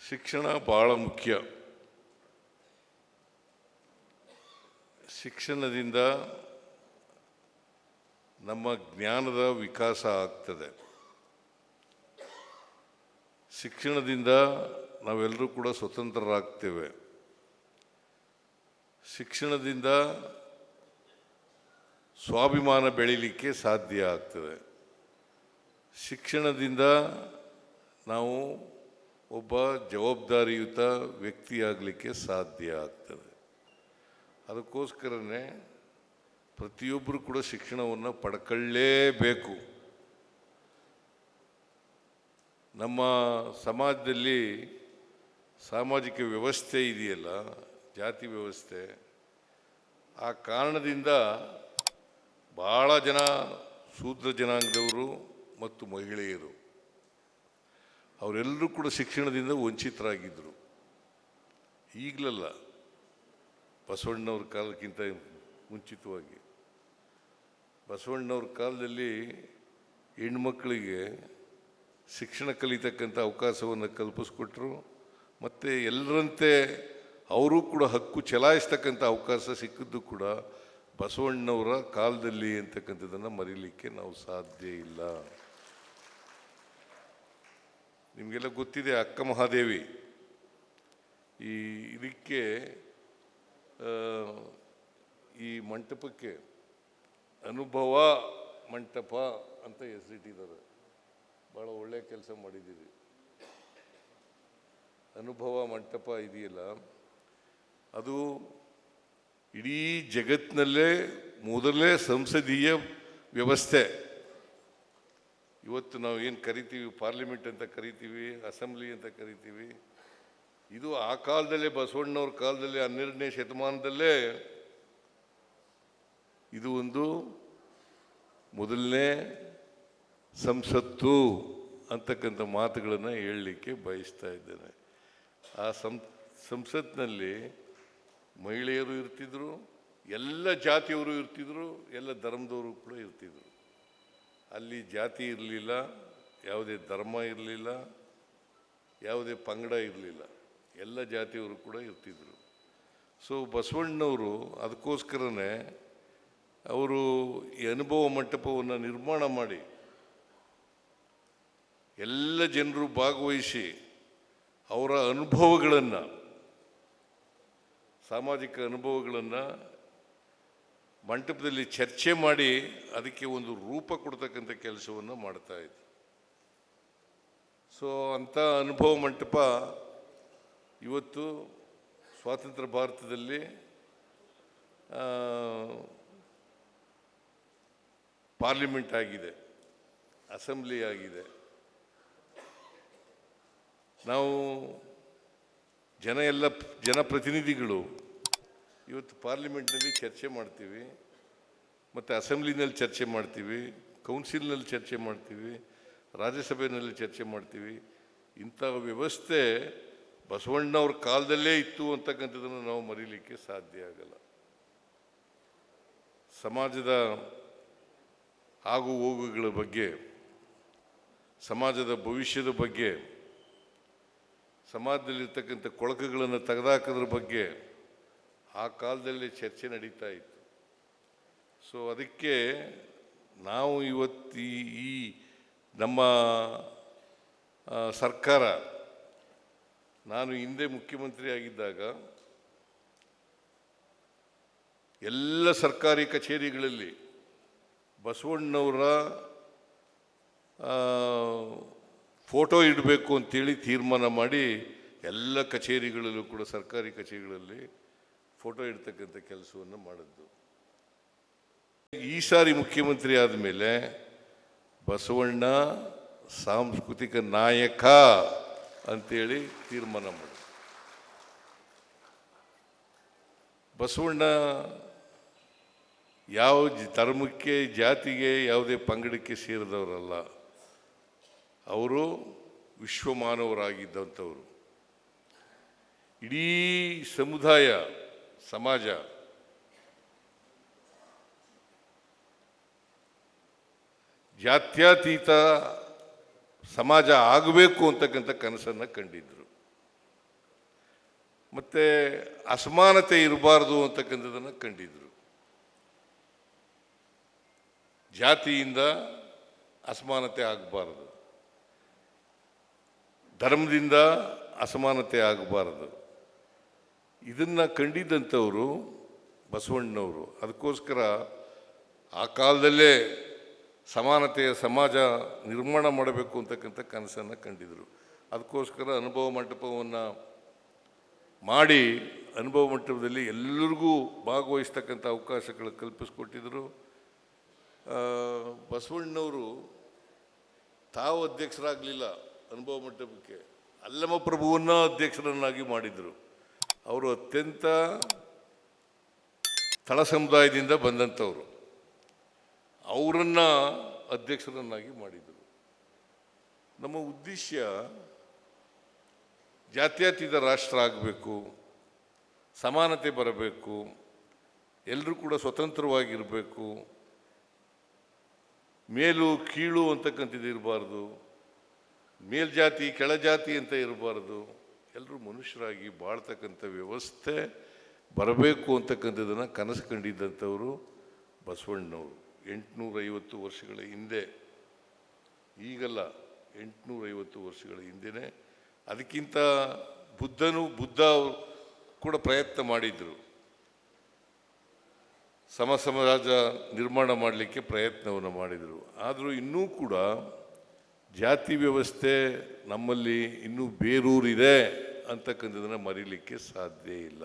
ಶಿಕ್ಷಣ ಭಾಳ ಮುಖ್ಯ. ಶಿಕ್ಷಣದಿಂದ ನಮ್ಮ ಜ್ಞಾನದ ವಿಕಾಸ ಆಗ್ತದೆ. ಶಿಕ್ಷಣದಿಂದ ನಾವೆಲ್ಲರೂ ಕೂಡ ಸ್ವತಂತ್ರರಾಗ್ತೇವೆ. ಶಿಕ್ಷಣದಿಂದ ಸ್ವಾಭಿಮಾನ ಬೆಳೀಲಿಕ್ಕೆ ಸಾಧ್ಯ ಆಗ್ತದೆ. ಶಿಕ್ಷಣದಿಂದ ನಾವು ಒಬ್ಬ ಜವಾಬ್ದಾರಿಯುತ ವ್ಯಕ್ತಿಯಾಗಲಿಕ್ಕೆ ಸಾಧ್ಯ ಆಗ್ತದೆ. ಅದಕ್ಕೋಸ್ಕರನೇ ಪ್ರತಿಯೊಬ್ಬರು ಕೂಡ ಶಿಕ್ಷಣವನ್ನು ಪಡ್ಕೊಳ್ಳೇಬೇಕು. ನಮ್ಮ ಸಮಾಜದಲ್ಲಿ ಸಾಮಾಜಿಕ ವ್ಯವಸ್ಥೆ ಇದೆಯಲ್ಲ, ಜಾತಿ ವ್ಯವಸ್ಥೆ, ಆ ಕಾರಣದಿಂದ ಭಾಳ ಜನ ಶೂದ್ರ ಜನಾಂಗದವರು ಮತ್ತು ಮಹಿಳೆಯರು ಅವರೆಲ್ಲರೂ ಕೂಡ ಶಿಕ್ಷಣದಿಂದ ವಂಚಿತರಾಗಿದ್ದರು. ಈಗಲಲ್ಲ, ಬಸವಣ್ಣವ್ರ ಕಾಲಕ್ಕಿಂತ ಮುಂಚಿತವಾಗಿ ಬಸವಣ್ಣವ್ರ ಕಾಲದಲ್ಲಿ ಹೆಣ್ಮಕ್ಕಳಿಗೆ ಶಿಕ್ಷಣ ಕಲಿತಕ್ಕಂಥ ಅವಕಾಶವನ್ನು ಕಲ್ಪಿಸ್ಕೊಟ್ರು. ಮತ್ತು ಎಲ್ಲರಂತೆ ಅವರು ಕೂಡ ಹಕ್ಕು ಚಲಾಯಿಸ್ತಕ್ಕಂಥ ಅವಕಾಶ ಸಿಕ್ಕಿದ್ದು ಕೂಡ ಬಸವಣ್ಣವರ ಕಾಲದಲ್ಲಿ ಅಂತಕ್ಕಂಥದ್ದನ್ನು ಮರೀಲಿಕ್ಕೆ ನಾವು ಸಾಧ್ಯ ಇಲ್ಲ. ನಿಮಗೆಲ್ಲ ಗೊತ್ತಿದೆ, ಅಕ್ಕ ಮಹಾದೇವಿ ಇದಕ್ಕೆ ಈ ಮಂಟಪಕ್ಕೆ ಅನುಭವ ಮಂಟಪ ಅಂತ ಹೆಸರಿಟ್ಟಿದ್ದಾರೆ. ಭಾಳ ಒಳ್ಳೆಯ ಕೆಲಸ ಮಾಡಿದ್ದೀರಿ. ಅನುಭವ ಮಂಟಪ ಇದೆಯಲ್ಲ, ಅದು ಇಡೀ ಜಗತ್ತಿನಲ್ಲೇ ಮೊದಲೇ ಸಂಸದೀಯ ವ್ಯವಸ್ಥೆ. ಇವತ್ತು ನಾವು ಏನು ಕರಿತೀವಿ, ಪಾರ್ಲಿಮೆಂಟ್ ಅಂತ ಕರಿತೀವಿ, ಅಸೆಂಬ್ಲಿ ಅಂತ ಕರಿತೀವಿ, ಇದು ಆ ಕಾಲದಲ್ಲೇ, ಬಸವಣ್ಣವ್ರ ಕಾಲದಲ್ಲಿ 12ನೇ ಶತಮಾನದಲ್ಲೇ ಇದು ಒಂದು ಮೊದಲನೇ ಸಂಸತ್ತು ಅಂತಕ್ಕಂಥ ಮಾತುಗಳನ್ನು ಹೇಳಲಿಕ್ಕೆ ಬಯಸ್ತಾ ಇದ್ದೇನೆ. ಆ ಸಂಸತ್ನಲ್ಲಿ ಮಹಿಳೆಯರು ಇರ್ತಿದ್ರು, ಎಲ್ಲ ಜಾತಿಯವರು ಇರ್ತಿದ್ರು, ಎಲ್ಲ ಧರ್ಮದವರು ಕೂಡ ಇರ್ತಿದ್ರು. ಅಲ್ಲಿ ಜಾತಿ ಇರಲಿಲ್ಲ, ಯಾವುದೇ ಧರ್ಮ ಇರಲಿಲ್ಲ, ಯಾವುದೇ ಪಂಗಡ ಇರಲಿಲ್ಲ, ಎಲ್ಲ ಜಾತಿಯವರು ಕೂಡ ಇರ್ತಿದ್ರು. ಸೊ ಬಸವಣ್ಣವರು ಅದಕ್ಕೋಸ್ಕರನೇ ಅವರು ಈ ಅನುಭವ ಮಂಟಪವನ್ನು ನಿರ್ಮಾಣ ಮಾಡಿ ಎಲ್ಲ ಜನರು ಭಾಗವಹಿಸಿ ಅವರ ಅನುಭವಗಳನ್ನು, ಸಾಮಾಜಿಕ ಅನುಭವಗಳನ್ನು ಮಂಟಪದಲ್ಲಿ ಚರ್ಚೆ ಮಾಡಿ ಅದಕ್ಕೆ ಒಂದು ರೂಪ ಕೊಡ್ತಕ್ಕಂಥ ಕೆಲಸವನ್ನು ಮಾಡ್ತಾ ಇದ್ರು. ಸೊ ಅಂಥ ಅನುಭವ ಮಂಟಪ ಇವತ್ತು ಸ್ವಾತಂತ್ರ್ಯ ಭಾರತದಲ್ಲಿ ಪಾರ್ಲಿಮೆಂಟ್ ಆಗಿದೆ, ಅಸೆಂಬ್ಲಿ ಆಗಿದೆ. ನಾವು ಜನಪ್ರತಿನಿಧಿಗಳು ಇವತ್ತು ಪಾರ್ಲಿಮೆಂಟ್ನಲ್ಲಿ ಚರ್ಚೆ ಮಾಡ್ತೀವಿ, ಮತ್ತು ಅಸೆಂಬ್ಲಿನಲ್ಲಿ ಚರ್ಚೆ ಮಾಡ್ತೀವಿ, ಕೌನ್ಸಿಲ್ನಲ್ಲಿ ಚರ್ಚೆ ಮಾಡ್ತೀವಿ, ರಾಜ್ಯಸಭೆಯಲ್ಲಿ ಚರ್ಚೆ ಮಾಡ್ತೀವಿ. ಇಂಥ ವ್ಯವಸ್ಥೆ ಬಸವಣ್ಣವ್ರ ಕಾಲದಲ್ಲೇ ಇತ್ತು ಅಂತಕ್ಕಂಥದ್ದನ್ನು ನಾವು ಮರೀಲಿಕ್ಕೆ ಸಾಧ್ಯ ಆಗಲ್ಲ. ಸಮಾಜದ ಆಗು ಹೋಗುಗಳ ಬಗ್ಗೆ, ಸಮಾಜದ ಭವಿಷ್ಯದ ಬಗ್ಗೆ, ಸಮಾಜದಲ್ಲಿರ್ತಕ್ಕಂಥ ಕೊಳಕುಗಳನ್ನು ತೆಗೆದುಹಾಕೋದ್ರ ಬಗ್ಗೆ ಆ ಕಾಲದಲ್ಲಿ ಚರ್ಚೆ ನಡೀತಾ ಇತ್ತು. ಸೊ ಅದಕ್ಕೆ ನಾವು ಇವತ್ತು ಈ ನಮ್ಮ ಸರ್ಕಾರ, ನಾನು ಹಿಂದೆ ಮುಖ್ಯಮಂತ್ರಿ ಆಗಿದ್ದಾಗ ಎಲ್ಲ ಸರ್ಕಾರಿ ಕಚೇರಿಗಳಲ್ಲಿ ಬಸವಣ್ಣವರ ಫೋಟೋ ಇಡಬೇಕು ಅಂತೇಳಿ ತೀರ್ಮಾನ ಮಾಡಿ ಎಲ್ಲ ಕಚೇರಿಗಳಲ್ಲೂ ಕೂಡ, ಸರ್ಕಾರಿ ಕಚೇರಿಗಳಲ್ಲಿ ಫೋಟೋ ಇಡ್ತಕ್ಕಂಥ ಕೆಲಸವನ್ನು ಮಾಡಿದ್ದು. ಈ ಸಾರಿ ಮುಖ್ಯಮಂತ್ರಿ ಆದಮೇಲೆ ಬಸವಣ್ಣ ಸಾಂಸ್ಕೃತಿಕ ನಾಯಕ ಅಂತೇಳಿ ತೀರ್ಮಾನ ಮಾಡಿ, ಬಸವಣ್ಣ ಯಾವ ಧರ್ಮಕ್ಕೆ, ಜಾತಿಗೆ, ಯಾವುದೇ ಪಂಗಡಕ್ಕೆ ಸೇರಿದವರಲ್ಲ. ಅವರು ವಿಶ್ವಮಾನವರಾಗಿದ್ದಂಥವರು. ಇಡೀ ಸಮುದಾಯ, ಸಮಾಜ ಜಾತ್ಯತೀತ ಸಮಾಜ ಆಗಬೇಕು ಅಂತಕ್ಕಂಥ ಕನಸನ್ನು ಕಂಡಿದ್ದರು. ಮತ್ತು ಅಸಮಾನತೆ ಇರಬಾರ್ದು ಅಂತಕ್ಕಂಥದ್ದನ್ನು ಕಂಡಿದ್ರು. ಜಾತಿಯಿಂದ ಅಸಮಾನತೆ ಆಗಬಾರ್ದು, ಧರ್ಮದಿಂದ ಅಸಮಾನತೆ ಆಗಬಾರ್ದು. ಇದನ್ನು ಕಂಡಿದ್ದಂಥವರು ಬಸವಣ್ಣನವರು. ಅದಕ್ಕೋಸ್ಕರ ಆ ಕಾಲದಲ್ಲೇ ಸಮಾನತೆಯ ಸಮಾಜ ನಿರ್ಮಾಣ ಮಾಡಬೇಕು ಅಂತಕ್ಕಂಥ ಕನಸನ್ನು ಕಂಡಿದ್ದರು. ಅದಕ್ಕೋಸ್ಕರ ಅನುಭವ ಮಂಟಪವನ್ನು ಮಾಡಿ ಅನುಭವ ಮಂಟಪದಲ್ಲಿ ಎಲ್ಲರಿಗೂ ಭಾಗವಹಿಸ್ತಕ್ಕಂಥ ಅವಕಾಶಗಳು ಕಲ್ಪಿಸ್ಕೊಟ್ಟಿದ್ದರು. ಬಸವಣ್ಣನವರು ತಾವು ಅಧ್ಯಕ್ಷರಾಗಲಿಲ್ಲ ಅನುಭವ ಮಂಟಪಕ್ಕೆ, ಅಲ್ಲಮ ಪ್ರಭುವನ್ನು ಅಧ್ಯಕ್ಷರನ್ನಾಗಿ ಮಾಡಿದರು. ಅವರು ಅತ್ಯಂತ ತಳ ಸಮುದಾಯದಿಂದ ಬಂದಂಥವರು, ಅವರನ್ನು ಅಧ್ಯಕ್ಷರನ್ನಾಗಿ ಮಾಡಿದರು. ನಮ್ಮ ಉದ್ದೇಶ ಜಾತ್ಯತೀತ ರಾಷ್ಟ್ರ ಆಗಬೇಕು, ಸಮಾನತೆ ಬರಬೇಕು, ಎಲ್ಲರೂ ಕೂಡ ಸ್ವತಂತ್ರವಾಗಿರಬೇಕು, ಮೇಲು ಕೀಳು ಅಂತಕ್ಕಂಥದ್ದು ಇರಬಾರ್ದು, ಮೇಲ್ಜಾತಿ ಕೆಳಜಾತಿ ಅಂತ ಇರಬಾರ್ದು, ಎಲ್ಲರೂ ಮನುಷ್ಯರಾಗಿ ಬಾಳ್ತಕ್ಕಂಥ ವ್ಯವಸ್ಥೆ ಬರಬೇಕು ಅಂತಕ್ಕಂಥದ್ದನ್ನು ಕನಸು ಕಂಡಿದ್ದಂಥವರು ಬಸವಣ್ಣನವರು. 850 ವರ್ಷಗಳ ಹಿಂದೆ, ಈಗಲ್ಲ, 850 ವರ್ಷಗಳ ಹಿಂದೆಯೇ. ಅದಕ್ಕಿಂತ ಬುದ್ಧ ಕೂಡ ಪ್ರಯತ್ನ ಮಾಡಿದರು, ಸಮಾಜ ನಿರ್ಮಾಣ ಮಾಡಲಿಕ್ಕೆ ಪ್ರಯತ್ನವನ್ನು ಮಾಡಿದರು. ಆದರೂ ಇನ್ನೂ ಕೂಡ ಜಾತಿ ವ್ಯವಸ್ಥೆ ನಮ್ಮಲ್ಲಿ ಇನ್ನೂ ಬೇರೂರಿದೆ ಅಂತಕ್ಕಂಥದ್ದನ್ನು ಮರೀಲಿಕ್ಕೆ ಸಾಧ್ಯ ಇಲ್ಲ.